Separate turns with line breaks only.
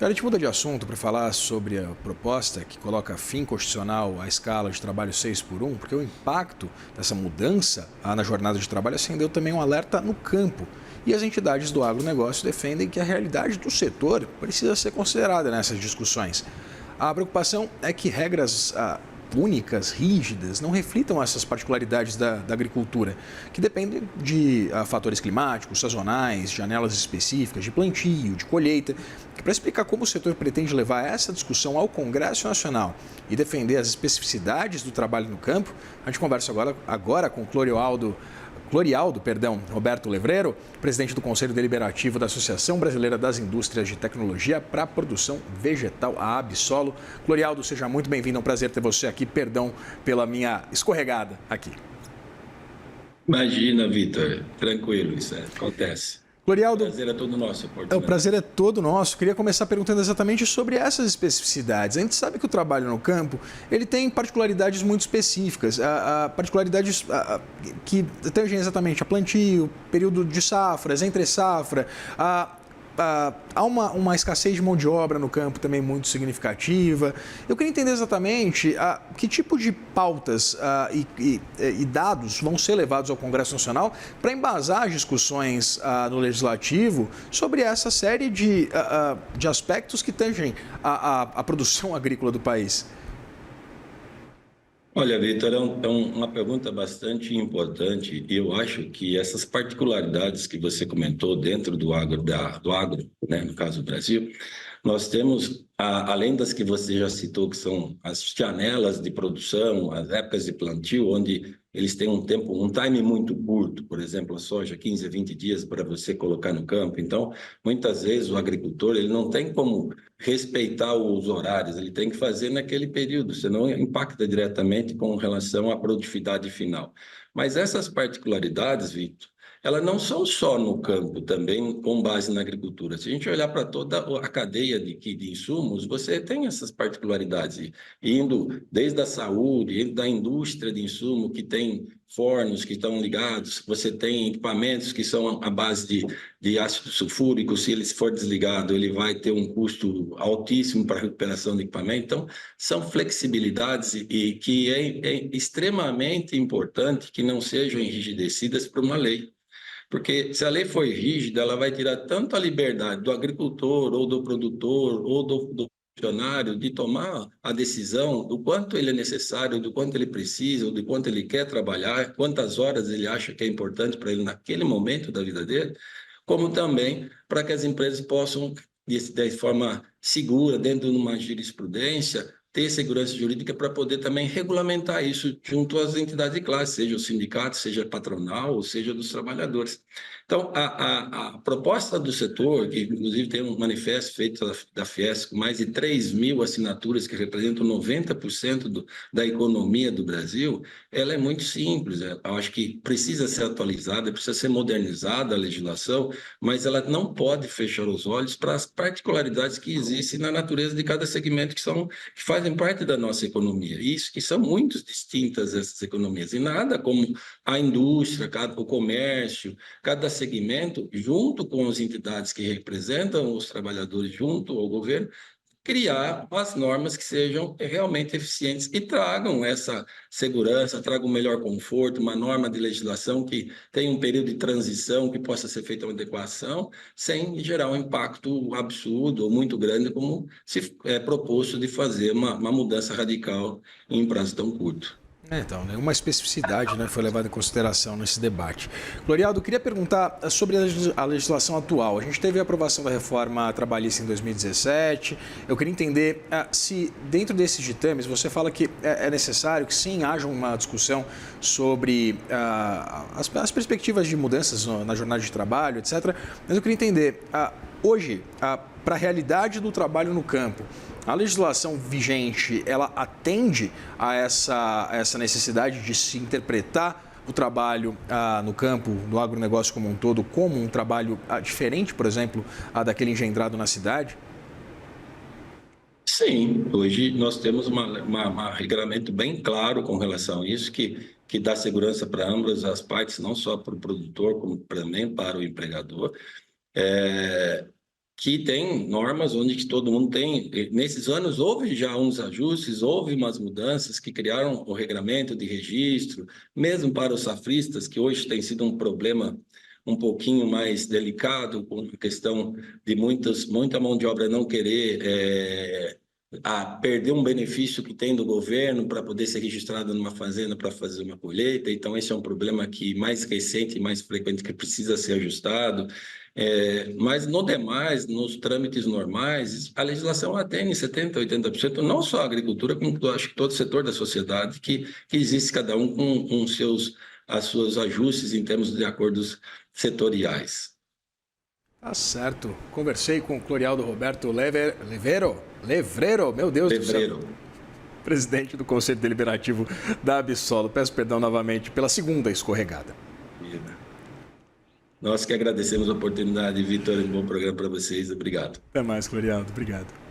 A gente muda de assunto para falar sobre a proposta que coloca fim constitucional à escala de trabalho 6 por 1, porque o impacto dessa mudança na jornada de trabalho acendeu também um alerta no campo. E as entidades do agronegócio defendem que a realidade do setor precisa ser considerada nessas discussões. A preocupação é que regras únicas, rígidas, não reflitam essas particularidades da agricultura, que dependem de fatores climáticos, sazonais, janelas específicas, de plantio, de colheita. Para explicar como o setor pretende levar essa discussão ao Congresso Nacional e defender as especificidades do trabalho no campo, a gente conversa agora com Clorialdo Roberto Levreiro, presidente do Conselho Deliberativo da Associação Brasileira das Indústrias de Tecnologia para a Produção Vegetal, a Absolo. Clorialdo, seja muito bem-vindo, é um prazer ter você aqui. Perdão pela minha escorregada aqui.
Imagina, Vitor, tranquilo, isso acontece.
Clorialdo,
O prazer é todo nosso.
O prazer é todo nosso. Queria começar perguntando exatamente sobre essas especificidades. A gente sabe que o trabalho no campo ele tem particularidades muito específicas, particularidades que tangem exatamente a plantio, período de safras, entre safra, há uma escassez de mão de obra no campo também muito significativa. Eu queria entender exatamente que tipo de pautas e dados vão ser levados ao Congresso Nacional para embasar as discussões no Legislativo sobre essa série de aspectos que tangem a produção agrícola do país.
Olha, Vitor, é uma pergunta bastante importante e eu acho que essas particularidades que você comentou dentro do agro, né, no caso do Brasil, nós temos, além das que você já citou, que são as janelas de produção, as épocas de plantio, onde eles têm um time muito curto, por exemplo, a soja, 15 a 20 dias para você colocar no campo. Então, muitas vezes o agricultor ele não tem como respeitar os horários, ele tem que fazer naquele período, senão impacta diretamente com relação à produtividade final. Mas essas particularidades, Vitor, elas não são só no campo, também com base na agricultura. Se a gente olhar para toda a cadeia de insumos, você tem essas particularidades, indo desde a saúde, indo da indústria de insumo, que tem fornos que estão ligados, você tem equipamentos que são à base de ácido sulfúrico, se ele for desligado, ele vai ter um custo altíssimo para a recuperação do equipamento. Então, são flexibilidades e que é extremamente importante que não sejam enrijecidas por uma lei. Porque se a lei for rígida, ela vai tirar tanto a liberdade do agricultor, ou do produtor, ou do funcionário de tomar a decisão do quanto ele é necessário, do quanto ele precisa, ou do quanto ele quer trabalhar, quantas horas ele acha que é importante para ele naquele momento da vida dele, como também para que as empresas possam, de forma segura, dentro de uma jurisprudência, ter segurança jurídica para poder também regulamentar isso junto às entidades de classe, seja o sindicato, seja patronal, ou seja dos trabalhadores. Então, a proposta do setor, que inclusive tem um manifesto feito da Fiesc, com mais de 3.000 assinaturas, que representam 90% da economia do Brasil, ela é muito simples. Eu acho que precisa ser atualizada, precisa ser modernizada a legislação, mas ela não pode fechar os olhos para as particularidades que existem na natureza de cada segmento, que fazem parte da nossa economia. Isso que são muito distintas essas economias. E nada como a indústria, o comércio, cada segmento, junto com as entidades que representam os trabalhadores, junto ao governo, criar as normas que sejam realmente eficientes e tragam essa segurança, tragam um melhor conforto, uma norma de legislação que tenha um período de transição, que possa ser feita uma adequação, sem gerar um impacto absurdo ou muito grande, como se é proposto de fazer uma mudança radical em um prazo tão curto.
Então, nenhuma especificidade foi levada em consideração nesse debate. Clorialdo, queria perguntar sobre a legislação atual. A gente teve a aprovação da reforma trabalhista em 2017. Eu queria entender se, dentro desses ditames, você fala que é necessário que sim, haja uma discussão sobre as perspectivas de mudanças na jornada de trabalho, etc. Mas eu queria entender, hoje, para a realidade do trabalho no campo, a legislação vigente, ela atende a essa necessidade de se interpretar o trabalho no campo, no agronegócio como um todo, como um trabalho diferente, por exemplo, daquele engendrado na cidade?
Sim, hoje nós temos um regulamento bem claro com relação a isso, que dá segurança para ambas as partes, não só para o produtor, como também para o empregador. que tem normas onde que todo mundo tem. Nesses anos houve já uns ajustes, houve umas mudanças que criaram o regramento de registro, mesmo para os safristas, que hoje tem sido um problema um pouquinho mais delicado, com a questão de muita mão de obra não querer perder um benefício que tem do governo para poder ser registrado numa fazenda para fazer uma colheita. Então, esse é um problema que mais recente e mais frequente que precisa ser ajustado. Mas no demais, nos trâmites normais, a legislação atende 70%, 80%, não só a agricultura, como eu acho que todo o setor da sociedade, que existe cada um com as suas ajustes em termos de acordos setoriais.
Tá certo. Conversei com o Clorialdo Roberto Levreiro, meu Deus do céu. Presidente do Conselho Deliberativo da Absolo. Peço perdão novamente pela segunda escorregada.
Nós que agradecemos a oportunidade, Vitor. Um bom programa para vocês. Obrigado.
Até mais, Clorialdo. Obrigado.